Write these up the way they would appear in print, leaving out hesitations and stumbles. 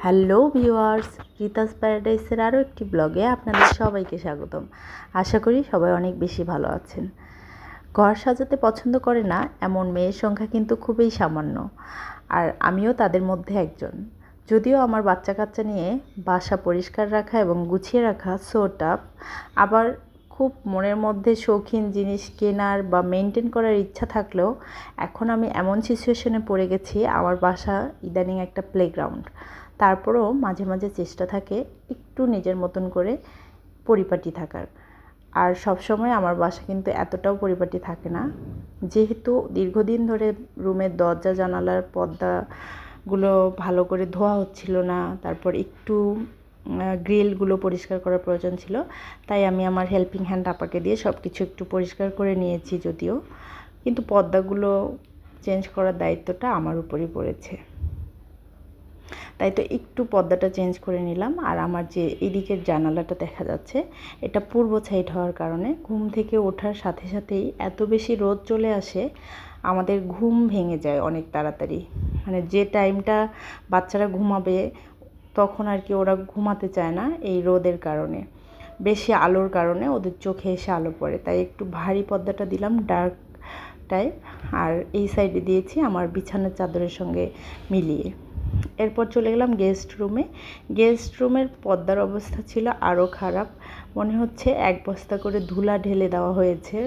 Hello viewers, রিতাস প্যারাডাইসের আরও একটি ব্লগে আপনাদের সবাইকে স্বাগতম। আশা করি সবাই অনেক বেশি ভালো আছেন। ঘর সাজাতে পছন্দ করে না এমন মেয়ের সংখ্যা কিন্তু খুবই সামান্য, আর আমিও তাদের মধ্যে একজন। যদিও আমার বাচ্চা কাচ্চা নিয়ে বাসা পরিষ্কার রাখা এবং গুছিয়ে রাখা সো টাফ, আবার খুব মনের মধ্যে শৌখিন জিনিস কেনার বা মেনটেন করার ইচ্ছা থাকলেও এখন আমি এমন সিচুয়েশনে পড়ে গেছি, আমার বাসা ইদানিং একটা প্লেগ্রাউন্ড। তারপরেও মাঝে মাঝে চেষ্টা থাকে একটু নিজের মতন করে পরিপাটি থাকার। আর সবসময় আমার বাসা কিন্তু এতটাও পরিপাটি থাকে না, যেহেতু দীর্ঘদিন ধরে রুমের দরজা জানালার পর্দাগুলো ভালো করে ধোয়া হচ্ছিল না, তারপর একটু গ্রিলগুলো পরিষ্কার করার প্রয়োজন ছিল। তাই আমি আমার হেল্পিং হ্যান্ড আপাকে দিয়ে সব কিছু একটু পরিষ্কার করে নিয়েছি, যদিও কিন্তু পর্দাগুলো চেঞ্জ করার দায়িত্বটা আমার উপরই পড়েছে। তাই তো একটু পর্দাটা চেঞ্জ করে নিলাম। আর আমার যে এদিকের জানালাটা দেখা যাচ্ছে, এটা পূর্ব সাইড হওয়ার কারণে ঘুম থেকে ওঠার সাথে সাথেই এত বেশি রোদ চলে আসে, আমাদের ঘুম ভেঙে যায় অনেক তাড়াতাড়ি। মানে যে টাইমটা বাচ্চারা ঘুমাবে তখন আর কি ওরা ঘুমাতে চায় না, এই রোদের কারণে, বেশি আলোর কারণে ওদের চোখে এসে আলো পড়ে। তাই একটু ভারী পর্দাটা দিলাম, ডার্ক টাইপ। আর এই সাইডে দিয়েছি আমার বিছানার চাদরের সঙ্গে মিলিয়ে। এরপর চলে গেলাম গেস্ট রুমে। গেস্ট রুমের পর্দার অবস্থা ছিল আরও খারাপ। মনে হচ্ছে এক বস্তা করে ধুলা ঢেলে দেওয়া হয়েছে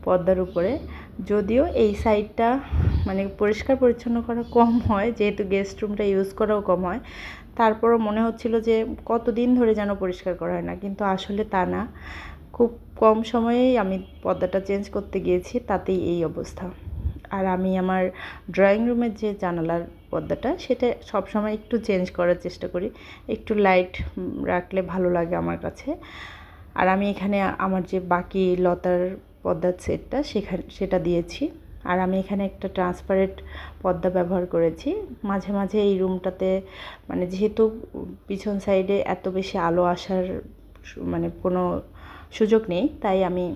পর্দার উপরে। যদিও এই সাইডটা মানে পরিষ্কার পরিচ্ছন্ন করা কম হয়, যেহেতু গেস্ট রুমটা ইউজ করাও কম হয়, তারপরও মনে হচ্ছিল যে কতদিন ধরে যেন পরিষ্কার করা হয় না, কিন্তু আসলে তা না। খুব কম সময়েই আমি পর্দাটা চেঞ্জ করতে গিয়েছি, তাতেই এই অবস্থা। আর আমি আমার ড্রয়িং রুমের যে জানালার পর্দাটা, সেটা সবসময় একটু চেঞ্জ করার চেষ্টা করি, একটু লাইট রাখলে ভালো লাগে আমার কাছে। আর আমি এখানে আমার যে বাকি লতার পর্দার সেটটা সেটা দিয়েছি। আর আমি এখানে একটা ট্রান্সপারেন্ট পর্দা ব্যবহার করেছি। মাঝে মাঝে এই রুমটাতে মানে যেহেতু পিছন সাইডে এত বেশি আলো আসার মানে কোনো সুযোগ নেই, তাই আমি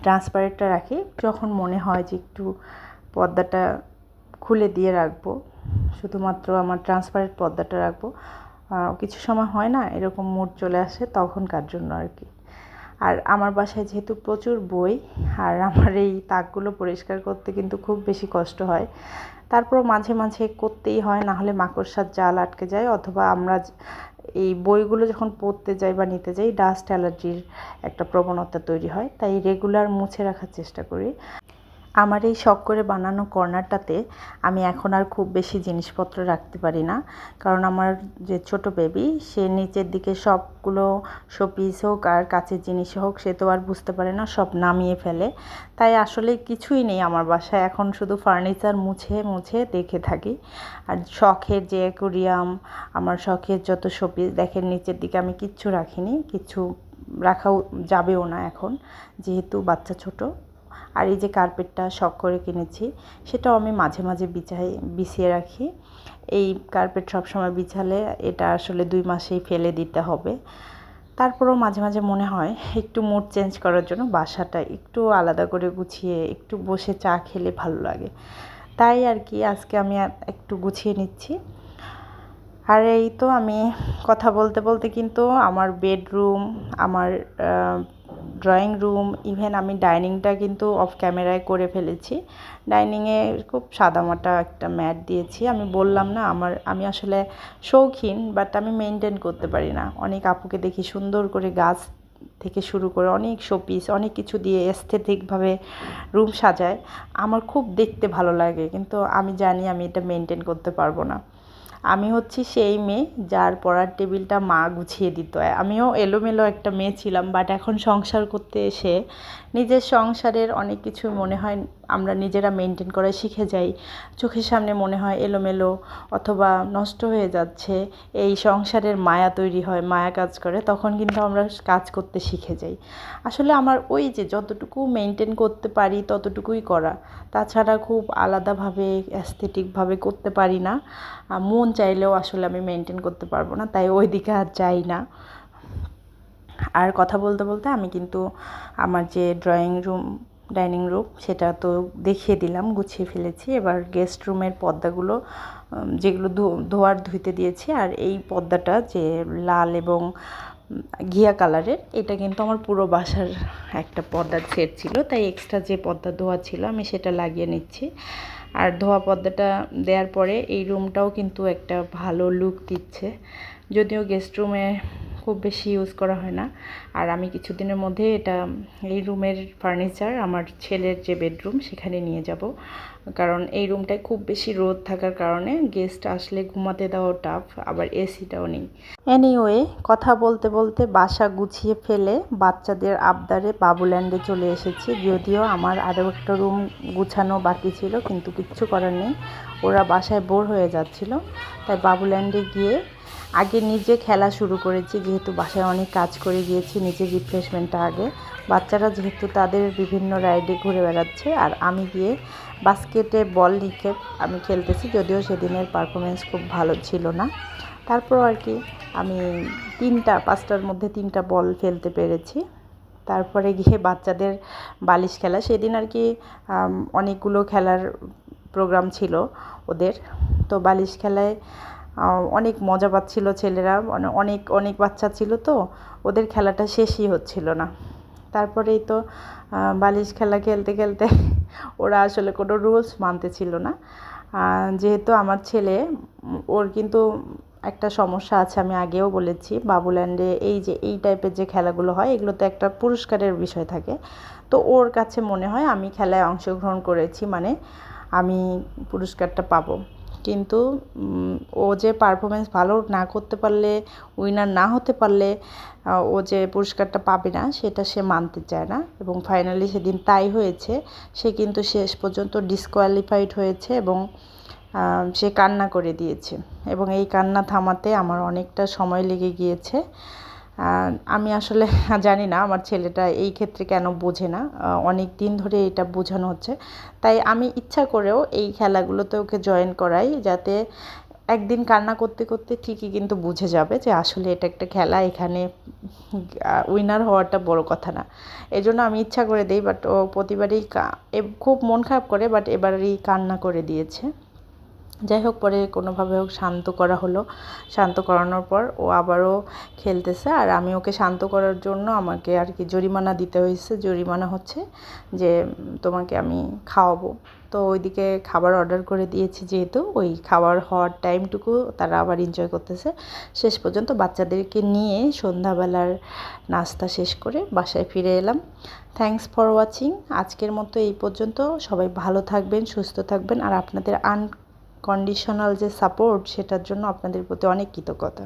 ট্রান্সপারেন্টটা রাখি। যখন মনে হয় যে একটু পর্দাটা খুলে দিয়ে রাখবো, শুধুমাত্র আমার ট্রান্সপারেন্ট পর্দাটা রাখবো, কিছু সময় হয় না এরকম মুড চলে আসে, তখনকার জন্য আর কি। আর আমার বাসায় যেহেতু প্রচুর বই, আর আমার এই তাকগুলো পরিষ্কার করতে কিন্তু খুব বেশি কষ্ট হয়। তারপর মাঝে মাঝে করতেই হয়, না হলে মাকড়সার জাল আটকে যায়, অথবা আমরা এই বইগুলো যখন পড়তে যাই বা নিতে যাই ডাস্ট অ্যালার্জির একটা প্রবণতা তৈরি হয়। তাই রেগুলার মুছে রাখার চেষ্টা করি। আমার এই শখ করে বানানো কর্নারটাতে আমি এখন আর খুব বেশি জিনিসপত্র রাখতে পারি না, কারণ আমার যে ছোট বেবি, সে নিচের দিকে সবগুলো শোপিস হোক আর কাচের জিনিস হোক, সে তো আর বুঝতে পারে না, সব নামিয়ে ফেলে। তাই আসলে কিছুই নেই আমার বাসায় এখন, শুধু ফার্নিচার মুছে মুছে দেখে থাকি। আর শখের যে অ্যাকোরিয়াম, আমার শখের যত শোপিস দেখেন, নিচের দিকে আমি কিচ্ছু রাখিনি, কিছু রাখাও যাবেও না এখন, যেহেতু বাচ্চা ছোট। আর এই যে কার্পেটটা শখ করে কিনেছি, সেটাও আমি মাঝে মাঝে বিছিয়ে রাখি। এই কার্পেট সবসময় বিছালে এটা আসলে 2 মাসেই ফেলে দিতে হবে। তারপরেও মাঝে মাঝে মনে হয় একটু মুড চেঞ্জ করার জন্য বাসাটা একটু আলাদা করে গুছিয়ে একটু বসে চা খেলে ভালো লাগে। তাই আর কি আজকে আমি একটু গুছিয়ে নিচ্ছি। আর এই তো আমি কথা বলতে বলতে কিন্তু আমার বেডরুম, আমার ড্রয়িং রুম, ইভেন আমি ডাইনিংটা কিন্তু অফ ক্যামেরায় করে ফেলেছি। ডাইনিংয়ে খুব সাদামাটা একটা ম্যাট দিয়েছি। আমি বললাম না, আমি আসলে শৌখিন, বাট আমি মেনটেন করতে পারি না। অনেক আপুকে দেখি সুন্দর করে গাছ থেকে শুরু করে অনেক শোপিস, অনেক কিছু দিয়ে এস্থেটিকভাবে রুম সাজায়। আমার খুব দেখতে ভালো লাগে, কিন্তু আমি জানি আমি এটা মেনটেন করতে পারবো না। আমি হচ্ছি সেই মেয়ে যার পড়ার টেবিলটা মা গুছিয়ে দিত। আমিও এলোমেলো একটা মেয়ে ছিলাম, বাট এখন সংসার করতে এসে নিজের সংসারের অনেক কিছু মনে হয় আমরা নিজেরা মেনটেন করা শিখে যাই। চোখের সামনে মনে হয় এলোমেলো অথবা নষ্ট হয়ে যাচ্ছে, এই সংসারের মায়া তৈরি হয়, মায়া কাজ করে, তখন কিন্তু আমরা কাজ করতে শিখে যাই। আসলে আমার ওই যে যতটুকু মেনটেন করতে পারি ততটুকুই করা, তাছাড়া খুব আলাদাভাবে অ্যাস্থেটিকভাবে করতে পারি না। মন চাইলেও আসলে আমি মেনটেন করতে পারবো না, তাই ওই দিকে আর যাই না। আর কথা বলতে বলতে আমি কিন্তু আমার যে ড্রয়িং রুম ডাইনিং রুম, সেটা তো দেখিয়ে দিলাম, গুছিয়ে ফেলেছি। এবার গেস্ট রুমের পর্দাগুলো যেগুলো ধোয়ার ধুইতে দিয়েছি, আর এই পর্দাটা যে লাল এবং ঘিয়া কালারের, এটা কিন্তু আমার পুরো বাসার একটা পর্দার সেট ছিল, তাই এক্সট্রা যে পর্দা ধোয়া ছিল আমি সেটা লাগিয়ে নিচ্ছি। আর ধোয়া পর্দাটা দেওয়ার পরে এই রুমটাও কিন্তু একটা ভালো লুক দিচ্ছে, যদিও গেস্ট রুমে খুব বেশি ইউজ করা হয় না। আর আমি কিছুদিনের মধ্যে এই রুমের ফার্নিচার আমার ছেলের যে বেডরুম সেখানে নিয়ে যাব, কারণ এই রুমটায় খুব বেশি রোদ থাকার কারণে গেস্ট আসলে ঘুমাতে দেওয়া টাফ, আবার এসিটাও নেই। এনিওয়ে, কথা বলতে বলতে বাসা গুছিয়ে ফেলে বাচ্চাদের আবদারে বাবুল্যান্ডে চলে এসেছি। যদিও আমার আরও একটা রুম গুছানো বাকি ছিল, কিন্তু কিচ্ছু করার নেই, ওরা বাসায় বোর হয়ে যাচ্ছিল, তাই বাবুল্যান্ডে গিয়ে আগে নিজে খেলা শুরু করেছি। যেহেতু বাসায় অনেক কাজ করে গিয়েছি, নিজের রিফ্রেশমেন্টটা আগে। বাচ্চারা যেহেতু তাদের বিভিন্ন রাইডে ঘুরে বেড়াচ্ছে, আর আমি গিয়ে বাস্কেটে বল লিখে আমি খেলতেছি। যদিও সেদিনের পারফরমেন্স খুব ভালো ছিল না, তারপর আর কি আমি 5টার মধ্যে 3টা বল ফেলতে পেরেছি। তারপরে গিয়ে বাচ্চাদের বালিশ খেলা, সেদিন আর কি অনেকগুলো খেলার প্রোগ্রাম ছিল ওদের, তো বালিশ খেলায় অনেক মজা পাচ্ছিল ছেলেরা, অনেক অনেক বাচ্চা ছিল, তো ওদের খেলাটা শেষই হচ্ছিল না। তারপরেই তো বালিশ খেলা খেলতে খেলতে ওরা আসলে কোনো রুলস মানতে ছিল না। যেহেতু আমার ছেলে, ওর কিন্তু একটা সমস্যা আছে, আমি আগেও বলেছি, বাবুল্যান্ডে এই টাইপের যে খেলাগুলো হয় এগুলোতে একটা পুরস্কারের বিষয় থাকে। তো ওর কাছে মনে হয় আমি খেলায় অংশগ্রহণ করেছি মানে আমি পুরস্কারটা পাবো, কিন্তু ও যে পারফরমেন্স ভালো না করতে পারলে, উইনার না হতে পারলে ও যে পুরস্কারটা পাবে না সেটা সে মানতে চায় না, এবং ফাইনালি সেদিন তাই হয়েছে। সে কিন্তু শেষ পর্যন্ত ডিসকোয়ালিফাইড হয়েছে এবং সে কান্না করে দিয়েছে, এবং এই কান্না থামাতে আমার অনেকটা সময় লেগে গিয়েছে। আমি আসলে জানি না আমার ছেলেটা এই ক্ষেত্রে কেন বোঝে না, অনেক দিন ধরে এটা বোঝানো হচ্ছে, তাই আমি ইচ্ছা করেও এই খেলাগুলোতে ওকে জয়েন করাই, যাতে একদিন কান্না করতে করতে ঠিকই কিন্তু বুঝে যাবে যে আসলে এটা একটা খেলা, এখানে উইনার হওয়াটা বড় কথা না। এজন্য আমি ইচ্ছা করে দিই, বাট ও প্রতিবারই খুব মন খারাপ করে, বাট এবারই কান্না করে দিয়েছে। যাই হোক, পরে কোনোভাবে হোক শান্ত করা হলো। শান্ত করানোর পর ও আবারও খেলতেছে, আর আমি ওকে শান্ত করার জন্য আমাকে আর কি জরিমানা দিতে হয়েছে। জরিমানা হচ্ছে যে তোমাকে আমি খাওয়াবো। তো ওইদিকে খাবার অর্ডার করে দিয়েছি, যেহেতু ওই খাবার হওয়ার টাইমটুকু তারা আবার এনজয় করতেছে। শেষ পর্যন্ত বাচ্চাদেরকে নিয়ে সন্ধ্যাবেলার নাস্তা শেষ করে বাসায় ফিরে এলাম। Thanks for watching. আজকের মতো এই পর্যন্ত। সবাই ভালো থাকবেন, সুস্থ থাকবেন, আর আপনাদের কন্ডিশনাল যে সাপোর্ট, সেটার জন্য আপনাদের প্রতি অনেক কৃতজ্ঞতা।